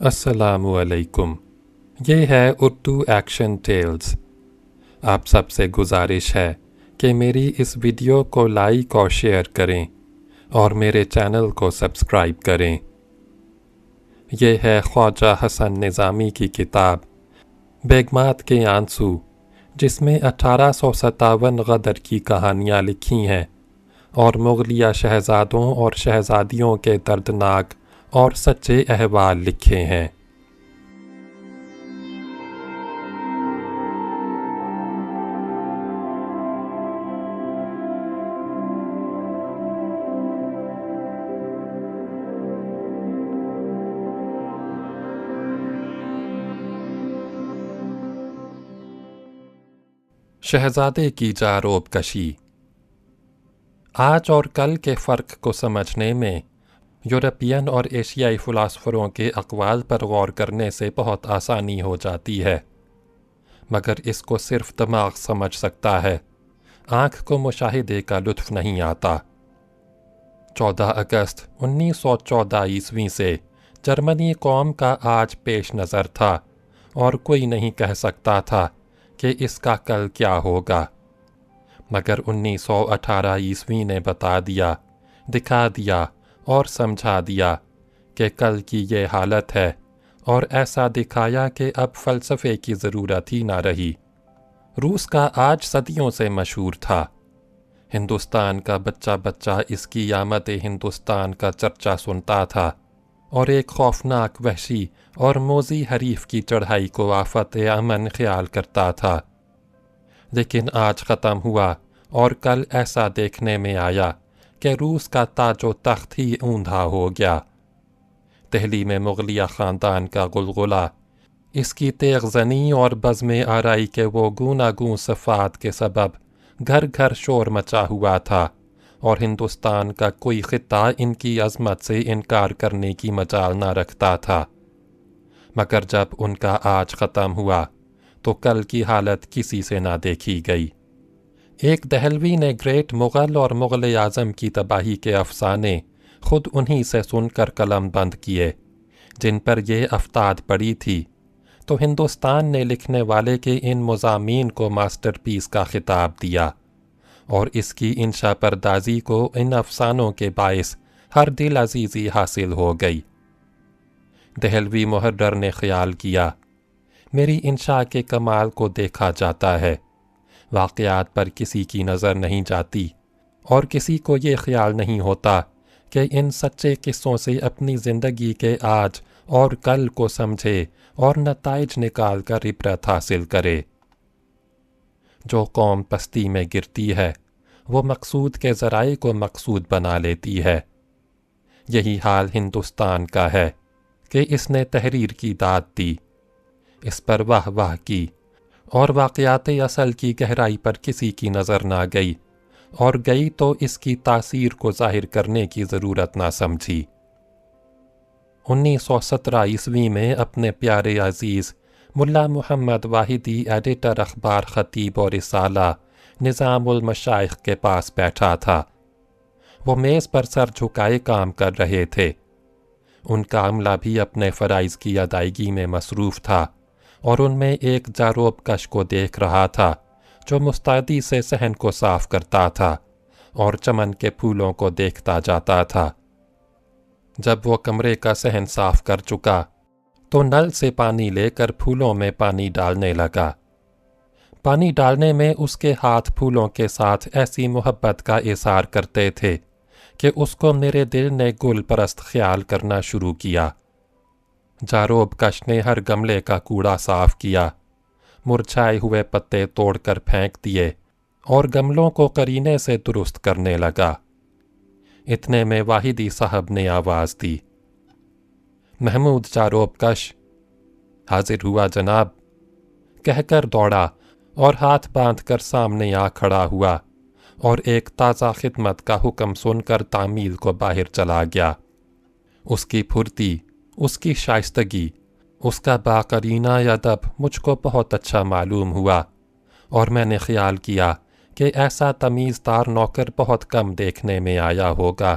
السلام علیکم۔ یہ ہے اردو ایکشن ٹیلز۔ آپ سب سے گزارش ہے کہ میری اس ویڈیو کو لائک اور شیئر کریں اور میرے چینل کو سبسکرائب کریں۔ یہ ہے خواجہ حسن نظامی کی کتاب بیگمات کے آنسو، جس میں 1857 غدر کی کہانیاں لکھی ہیں اور مغلیہ شہزادوں اور شہزادیوں کے دردناک اور سچے احوال لکھے ہیں۔ شہزادے کی جاروب کشی۔ آج اور کل کے فرق کو سمجھنے میں یورپین اور ایشیائی فلاسفروں کے اقوال پر غور کرنے سے بہت آسانی ہو جاتی ہے، مگر اس کو صرف دماغ سمجھ سکتا ہے، آنکھ کو مشاہدے کا لطف نہیں آتا۔ 14 اگست 1914 عیسوی سے جرمنی قوم کا آج پیش نظر تھا اور کوئی نہیں کہہ سکتا تھا کہ اس کا کل کیا ہوگا، مگر 1918 عیسوی نے بتا دیا، دکھا دیا اور سمجھا دیا کہ کل کی یہ حالت ہے، اور ایسا دکھایا کہ اب فلسفے کی ضرورت ہی نہ رہی۔ روس کا آج صدیوں سے مشہور تھا۔ ہندوستان کا بچہ بچہ اس کی آمد ہندوستان کا چرچا سنتا تھا اور ایک خوفناک وحشی اور موذی حریف کی چڑھائی کو آفت امن خیال کرتا تھا۔ لیکن آج ختم ہوا اور کل ایسا دیکھنے میں آیا کہ روس کا تاج و تخت ہی اوندھا ہو گیا۔ دہلی میں مغلیہ خاندان کا غلغلہ، اس کی تیغ زنی اور بزم آرائی کے وہ گوناگون صفات کے سبب گھر گھر شور مچا ہوا تھا، اور ہندوستان کا کوئی خطہ ان کی عظمت سے انکار کرنے کی مجال نہ رکھتا تھا۔ مگر جب ان کا آج ختم ہوا تو کل کی حالت کسی سے نہ دیکھی گئی۔ ایک دہلوی نے گریٹ مغل اور مغل اعظم کی تباہی کے افسانے خود انہی سے سن کر قلم بند کیے جن پر یہ افتاد پڑی تھی، تو ہندوستان نے لکھنے والے کے ان مضامین کو ماسٹر پیس کا خطاب دیا، اور اس کی انشا پردازی کو ان افسانوں کے باعث ہر دل عزیزی حاصل ہو گئی۔ دہلوی محرر نے خیال کیا، میری انشا کے کمال کو دیکھا جاتا ہے، واقعات پر کسی کی نظر نہیں جاتی، اور کسی کو یہ خیال نہیں ہوتا کہ ان سچے قصوں سے اپنی زندگی کے آج اور کل کو سمجھے اور نتائج نکال کر عبرت حاصل کرے۔ جو قوم پستی میں گرتی ہے وہ مقصود کے ذرائع کو مقصود بنا لیتی ہے۔ یہی حال ہندوستان کا ہے کہ اس نے تحریر کی داد دی، اس پر واہ واہ کی، اور واقعات اصل کی گہرائی پر کسی کی نظر نہ گئی، اور گئی تو اس کی تاثیر کو ظاہر کرنے کی ضرورت نہ سمجھی۔ 1917 عیسوی میں اپنے پیارے عزیز ملا محمد واحدی ایڈیٹر اخبار خطیب اور رسالہ نظام المشائخ کے پاس بیٹھا تھا۔ وہ میز پر سر جھکائے کام کر رہے تھے۔ ان کا عملہ بھی اپنے فرائض کی ادائیگی میں مصروف تھا، اور ان میں ایک جاروب کش کو دیکھ رہا تھا جو مستعدی سے صحن کو صاف کرتا تھا اور چمن کے پھولوں کو دیکھتا جاتا تھا۔ جب وہ کمرے کا صحن صاف کر چکا تو نل سے پانی لے کر پھولوں میں پانی ڈالنے لگا۔ پانی ڈالنے میں اس کے ہاتھ پھولوں کے ساتھ ایسی محبت کا اظہار کرتے تھے کہ اس کو میرے دل نے گل پرست خیال کرنا شروع کیا۔ جاروب کش نے ہر گملے کا کوڑا صاف کیا، مرجھائے ہوئے پتے توڑ کر پھینک دیے اور گملوں کو قرینے سے درست کرنے لگا۔ اتنے میں واحدی صاحب نے آواز دی، محمود جاروب کش۔ حاضر ہوا جناب، کہہ کر دوڑا اور ہاتھ باندھ کر سامنے آ کھڑا ہوا، اور ایک تازہ خدمت کا حکم سن کر تعمیل کو باہر چلا گیا۔ اس کی پھرتی، اس کی شائستگی، اس کا باقرینہ ادب مجھ کو بہت اچھا معلوم ہوا، اور میں نے خیال کیا کہ ایسا تمیز دار نوکر بہت کم دیکھنے میں آیا ہوگا۔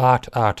8-8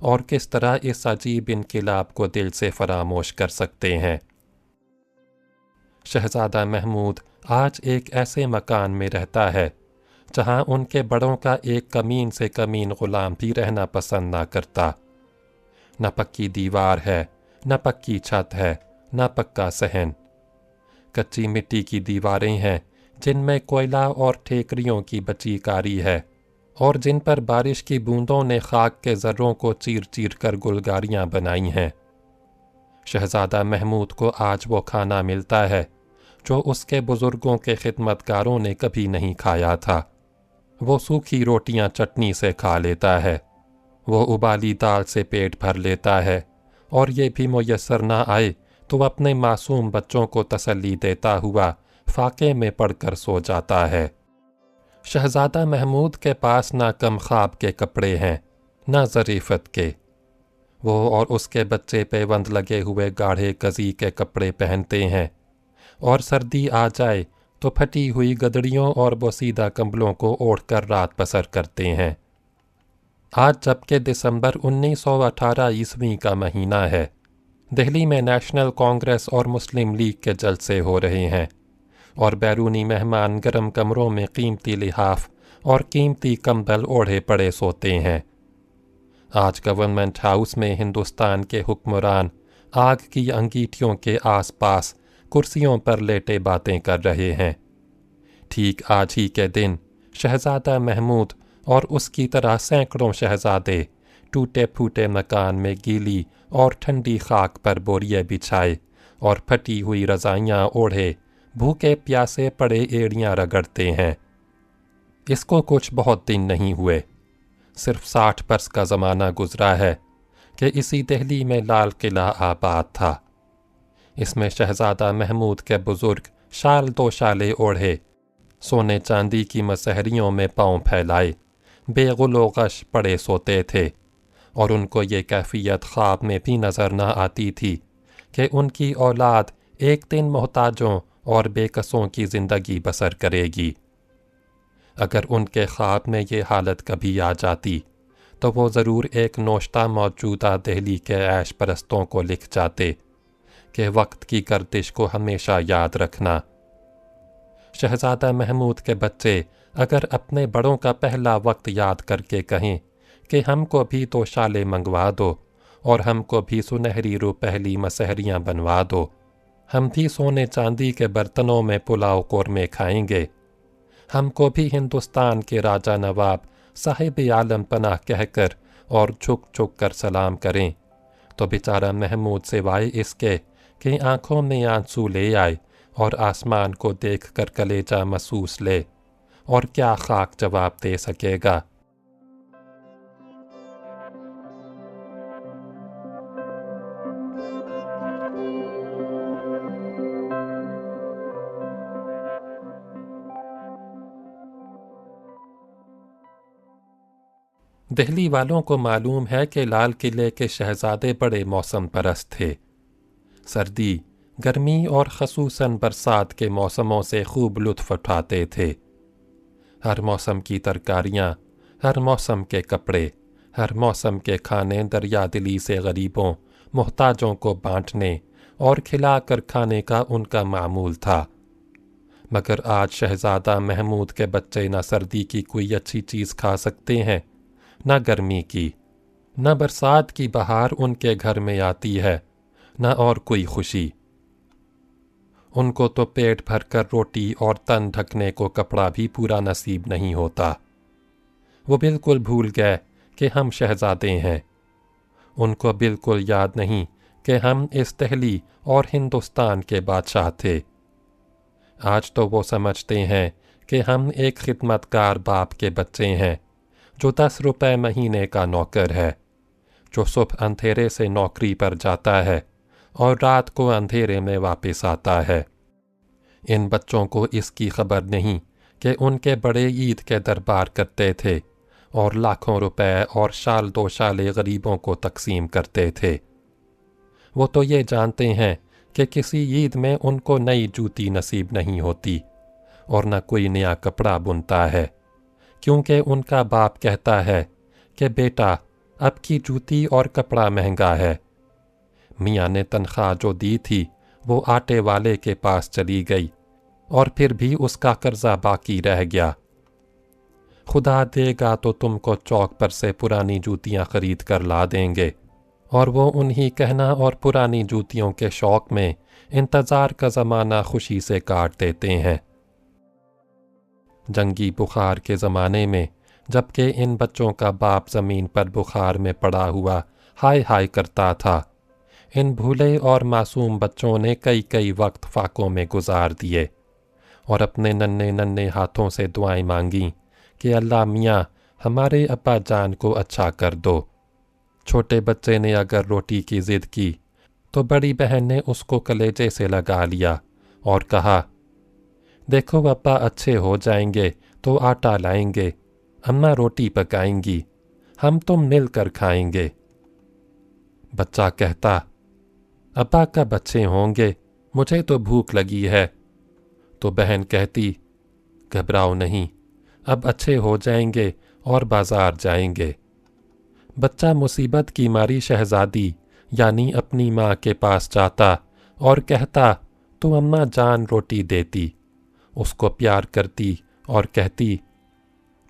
اور کس طرح اس عجیب انقلاب کو دل سے فراموش کر سکتے ہیں۔ شہزادہ محمود آج ایک ایسے مکان میں رہتا ہے جہاں ان کے بڑوں کا ایک کمین سے کمین غلام بھی رہنا پسند نہ کرتا۔ نہ پکی دیوار ہے، نہ پکی چھت ہے، نہ پکا صحن۔ کچی مٹی کی دیواریں ہیں جن میں کوئلہ اور ٹھیکریوں کی بچی کاری ہے، اور جن پر بارش کی بوندوں نے خاک کے ذروں کو چیر چیر کر گلگاریاں بنائی ہیں۔ شہزادہ محمود کو آج وہ کھانا ملتا ہے جو اس کے بزرگوں کے خدمتگاروں نے کبھی نہیں کھایا تھا۔ وہ سوکھی روٹیاں چٹنی سے کھا لیتا ہے، وہ ابالی دال سے پیٹ بھر لیتا ہے، اور یہ بھی میسر نہ آئے تو اپنے معصوم بچوں کو تسلی دیتا ہوا فاقے میں پڑھ کر سو جاتا ہے۔ شہزادہ محمود کے پاس نہ کم خواب کے کپڑے ہیں، نہ ظریفت کے۔ وہ اور اس کے بچے پیوند لگے ہوئے گاڑھے کزی کے کپڑے پہنتے ہیں، اور سردی آ جائے تو پھٹی ہوئی گدڑیوں اور بوسیدہ کمبلوں کو اوڑھ کر رات بسر کرتے ہیں۔ آج جبکہ دسمبر 1918 عیسوی کا مہینہ ہے، دہلی میں نیشنل کانگریس اور مسلم لیگ کے جلسے ہو رہے ہیں، اور بیرونی مہمان گرم کمروں میں قیمتی لحاف اور قیمتی کمبل اوڑھے پڑے سوتے ہیں۔ آج گورنمنٹ ہاؤس میں ہندوستان کے حکمران آگ کی انگیٹھیوں کے آس پاس کرسیوں پر لیٹے باتیں کر رہے ہیں۔ ٹھیک آج ہی کے دن شہزادہ محمود اور اس کی طرح سینکڑوں شہزادے ٹوٹے پھوٹے مکان میں گیلی اور ٹھنڈی خاک پر بوریے بچھائے اور پھٹی ہوئی رضائیاں اوڑھے بھوکے پیاسے پڑے ایڑیاں رگڑتے ہیں۔ اس کو کچھ بہت دن نہیں ہوئے، صرف 60 برس کا زمانہ گزرا ہے کہ اسی دہلی میں لال قلعہ آباد تھا۔ اس میں شہزادہ محمود کے بزرگ شال دو شالے اوڑھے، سونے چاندی کی مسہریوں میں پاؤں پھیلائے، بے غل و غش پڑے سوتے تھے، اور ان کو یہ کیفیت خواب میں بھی نظر نہ آتی تھی کہ ان کی اولاد ایک دن محتاجوں اور بے کسوں کی زندگی بسر کرے گی۔ اگر ان کے خواب میں یہ حالت کبھی آ جاتی تو وہ ضرور ایک نوشتہ موجودہ دہلی کے عیش پرستوں کو لکھ جاتے کہ وقت کی گردش کو ہمیشہ یاد رکھنا۔ شہزادہ محمود کے بچے اگر اپنے بڑوں کا پہلا وقت یاد کر کے کہیں کہ ہم کو بھی 2 شالے منگوا دو، اور ہم کو بھی سنہری روپہلی مسہریاں بنوا دو، ہم بھی سونے چاندی کے برتنوں میں پلاؤ قورمے کھائیں گے، ہم کو بھی ہندوستان کے راجہ نواب صاحب عالم پناہ کہہ کر اور جھک جھک کر سلام کریں، تو بیچارہ محمود سوائے اس کے کہ آنکھوں میں آنسو لے آئے اور آسمان کو دیکھ کر کلیجہ محسوس لے، اور کیا خاک جواب دے سکے گا۔ دہلی والوں کو معلوم ہے کہ لال قلعے کے شہزادے بڑے موسم پرست تھے۔ سردی، گرمی اور خصوصاً برسات کے موسموں سے خوب لطف اٹھاتے تھے۔ ہر موسم کی ترکاریاں، ہر موسم کے کپڑے، ہر موسم کے کھانے دریا دلی سے غریبوں، محتاجوں کو بانٹنے اور کھلا کر کھانے کا ان کا معمول تھا۔ مگر آج شہزادہ محمود کے بچے نہ سردی کی کوئی اچھی چیز کھا سکتے ہیں، نہ گرمی کی، نہ برسات کی بہار ان کے گھر میں آتی ہے، نہ اور کوئی خوشی۔ ان کو تو پیٹ بھر کر روٹی اور تن ڈھکنے کو کپڑا بھی پورا نصیب نہیں ہوتا۔ وہ بالکل بھول گئے کہ ہم شہزادے ہیں۔ ان کو بالکل یاد نہیں کہ ہم اس دہلی اور ہندوستان کے بادشاہ تھے۔ آج تو وہ سمجھتے ہیں کہ ہم ایک خدمتگار باپ کے بچے ہیں جو 10 روپے مہینے کا نوکر ہے، جو صبح اندھیرے سے نوکری پر جاتا ہے اور رات کو اندھیرے میں واپس آتا ہے۔ ان بچوں کو اس کی خبر نہیں کہ ان کے بڑے عید کے دربار کرتے تھے اور لاکھوں روپے اور شال 2 شالے غریبوں کو تقسیم کرتے تھے۔ وہ تو یہ جانتے ہیں کہ کسی عید میں ان کو نئی جوتی نصیب نہیں ہوتی اور نہ کوئی نیا کپڑا بنتا ہے، کیونکہ ان کا باپ کہتا ہے کہ بیٹا اب کی جوتی اور کپڑا مہنگا ہے۔ میاں نے تنخواہ جو دی تھی وہ آٹے والے کے پاس چلی گئی اور پھر بھی اس کا قرضہ باقی رہ گیا۔ خدا دے گا تو تم کو چوک پر سے پرانی جوتیاں خرید کر لا دیں گے، اور وہ انہی کہنا اور پرانی جوتیوں کے شوق میں انتظار کا زمانہ خوشی سے کاٹ دیتے ہیں۔ جنگی بخار کے زمانے میں جبکہ ان بچوں کا باپ زمین پر بخار میں پڑا ہوا ہائے ہائے کرتا تھا، ان بھولے اور معصوم بچوں نے کئی وقت فاقوں میں گزار دیے اور اپنے ننھے ننھے ہاتھوں سے دعائیں مانگیں کہ اللہ میاں ہمارے ابا جان کو اچھا کر دو۔ چھوٹے بچے نے اگر روٹی کی ضد کی تو بڑی بہن نے اس کو کلیجے سے لگا لیا اور کہا، دیکھو ابا اچھے ہو جائیں گے تو آٹا لائیں گے، اماں روٹی پکائیں گی، ہم تم مل کر کھائیں گے۔ بچہ کہتا، ابا کب اچھے ہوں گے، مجھے تو بھوک لگی ہے۔ تو بہن کہتی، گھبراؤ نہیں، اب اچھے ہو جائیں گے اور بازار جائیں گے۔ بچہ مصیبت کی ماری شہزادی یعنی اپنی ماں کے پاس جاتا اور کہتا، تو اماں جان روٹی دیتی، اس کو پیار کرتی اور کہتی،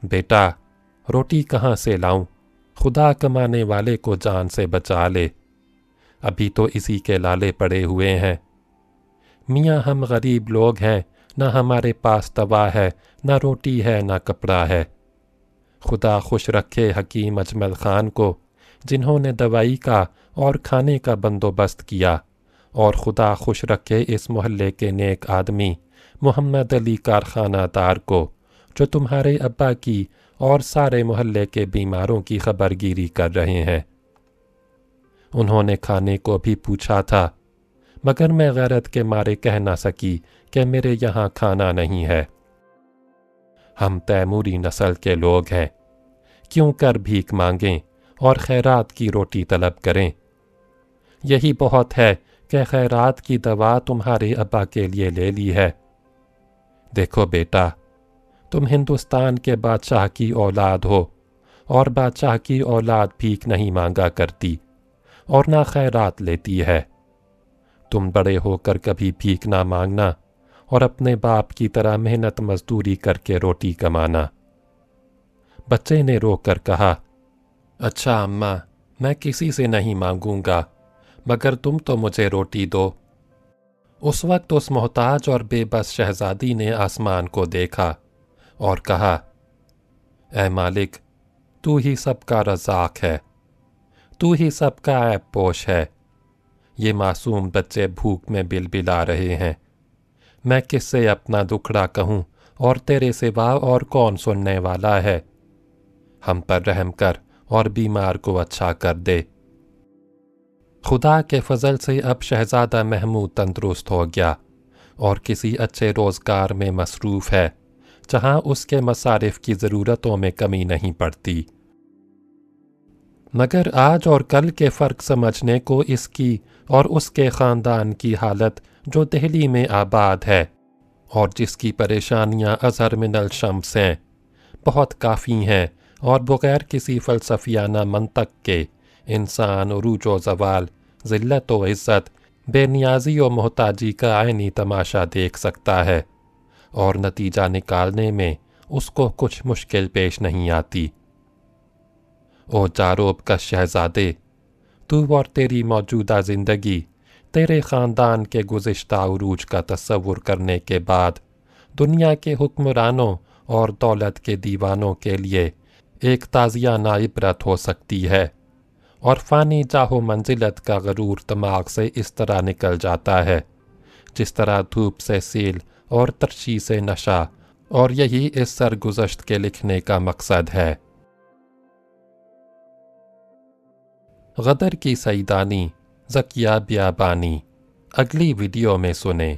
بیٹا روٹی کہاں سے لاؤں، خدا کمانے والے کو جان سے بچا لے، ابھی تو اسی کے لالے پڑے ہوئے ہیں۔ میاں ہم غریب لوگ ہیں، نہ ہمارے پاس دوا ہے، نہ روٹی ہے، نہ کپڑا ہے۔ خدا خوش رکھے حکیم اجمل خان کو جنہوں نے دوائی کا اور کھانے کا بندوبست کیا، اور خدا خوش رکھے اس محلے کے نیک آدمی محمد علی کارخانہ دار کو جو تمہارے ابا کی اور سارے محلے کے بیماروں کی خبر گیری کر رہے ہیں۔ انہوں نے کھانے کو بھی پوچھا تھا، مگر میں غیرت کے مارے کہہ نہ سکی کہ میرے یہاں کھانا نہیں ہے۔ ہم تیموری نسل کے لوگ ہیں، کیوں کر بھیک مانگیں اور خیرات کی روٹی طلب کریں؟ یہی بہت ہے کہ خیرات کی دوا تمہارے ابا کے لیے لے لی ہے۔ دیکھو بیٹا، تم ہندوستان کے بادشاہ کی اولاد ہو، اور بادشاہ کی اولاد بھیک نہیں مانگا کرتی اور نہ خیرات لیتی ہے۔ تم بڑے ہو کر کبھی بھیک نہ مانگنا اور اپنے باپ کی طرح محنت مزدوری کر کے روٹی کمانا۔ بچے نے رو کر کہا، اچھا اماں، میں کسی سے نہیں مانگوں گا، مگر تم تو مجھے روٹی دو۔ اس وقت اس محتاج اور بے بس شہزادی نے آسمان کو دیکھا اور کہا، اے مالک، تو ہی سب کا رزاق ہے، تو ہی سب کا عیب پوش ہے۔ یہ معصوم بچے بھوک میں بلبلا رہے ہیں، میں کس سے اپنا دکھڑا کہوں اور تیرے سوا اور کون سننے والا ہے؟ ہم پر رحم کر اور بیمار کو اچھا کر دے۔ خدا کے فضل سے اب شہزادہ محمود تندرست ہو گیا اور کسی اچھے روزگار میں مصروف ہے جہاں اس کے مصارف کی ضرورتوں میں کمی نہیں پڑتی۔ مگر آج اور کل کے فرق سمجھنے کو اس کی اور اس کے خاندان کی حالت جو دہلی میں آباد ہے اور جس کی پریشانیاں اظہر من الشمس ہیں، بہت کافی ہیں اور بغیر کسی فلسفیانہ منطق کے انسان عروج و زوال، ذلت و عزت، بے نیازی و محتاجی کا عینی تماشا دیکھ سکتا ہے، اور نتیجہ نکالنے میں اس کو کچھ مشکل پیش نہیں آتی۔ او جاروب کا شہزادے، تو اور تیری موجودہ زندگی تیرے خاندان کے گزشتہ عروج کا تصور کرنے کے بعد دنیا کے حکمرانوں اور دولت کے دیوانوں کے لیے ایک تازیہ عبرت ہو سکتی ہے، اور فانی جاہ و منزلت کا غرور دماغ سے اس طرح نکل جاتا ہے جس طرح دھوپ سے سیل اور ترشی سے نشہ، اور یہی اس سرگزشت کے لکھنے کا مقصد ہے۔ غدر کی سیدانی زکیہ بیابانی اگلی ویڈیو میں سنیں۔